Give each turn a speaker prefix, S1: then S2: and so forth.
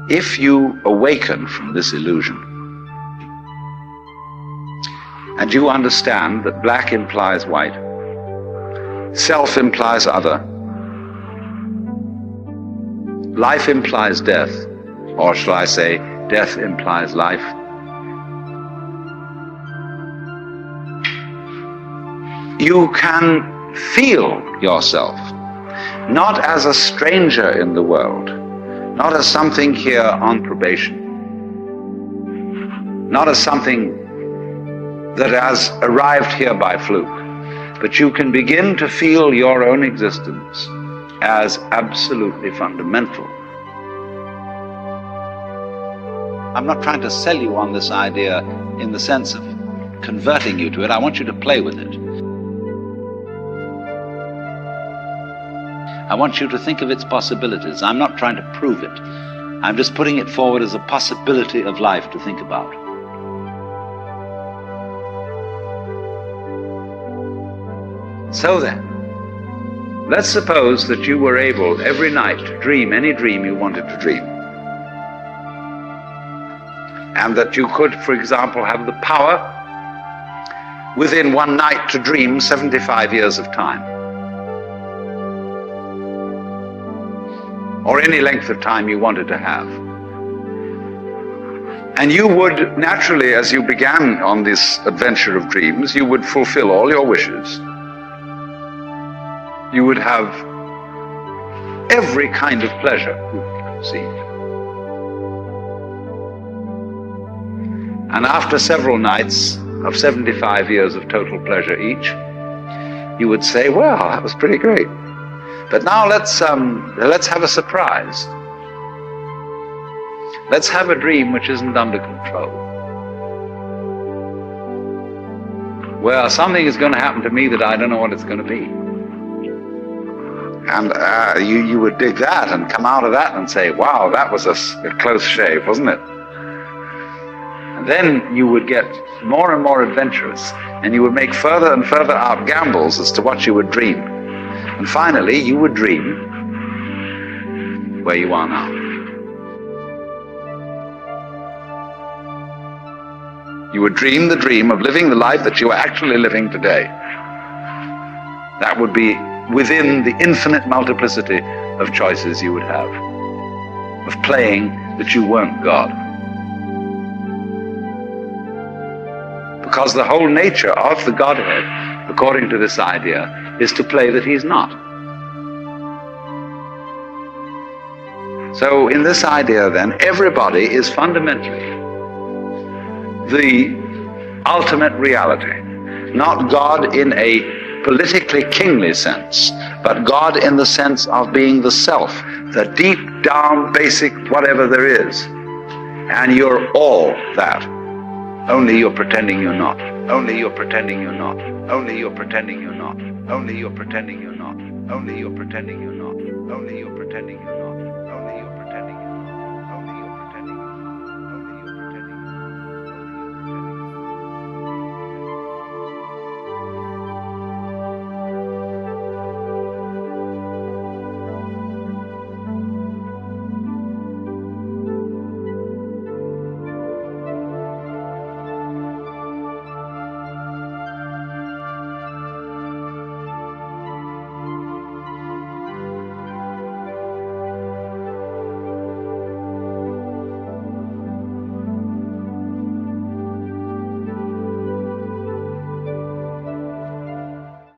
S1: If you awaken from this illusion, and you understand that black implies white, self implies other, life implies death, or shall I say, death implies life, you can feel yourself not as a stranger in the world, not as something here on probation, not as something that has arrived here by fluke, but you can begin to feel your own existence as absolutely fundamental. I'm not trying to sell you on this idea in the sense of converting you to it. I want you to play with it. I want you to think of its possibilities. I'm not trying to prove it. I'm just putting it forward as a possibility of life to think about. So then, let's suppose that you were able every night to dream any dream you wanted to dream. And that you could, for example, have the power within one night to dream 75 years of time. Or any length of time you wanted to have. And you would naturally, as you began on this adventure of dreams, you would fulfill all your wishes. You would have every kind of pleasure you could conceive. And after several nights of 75 years of total pleasure each, you would say, well, that was pretty great. But now let's have a surprise. Let's have a dream which isn't under control. Well, something is going to happen to me that I don't know what it's going to be. And you would dig that and come out of that and say, wow, that was a close shave, wasn't it? And then you would get more and more adventurous, and you would make further and further out gambles as to what you would dream. And finally, you would dream where you are now. You would dream the dream of living the life that you are actually living today. That would be within the infinite multiplicity of choices you would have, of playing that you weren't God. Because the whole nature of the Godhead, according to this idea, is to play that he's not. So in this idea then, everybody is fundamentally the ultimate reality. Not God in a politically kingly sense, but God in the sense of being the self, the deep down basic whatever there is. And you're all that. Only you're pretending you're not. Only you're pretending you're not. Only you're pretending you're not. Only you're pretending you're not. Only you're pretending you're not. Only you're pretending you're not. Only you're pretending you're not.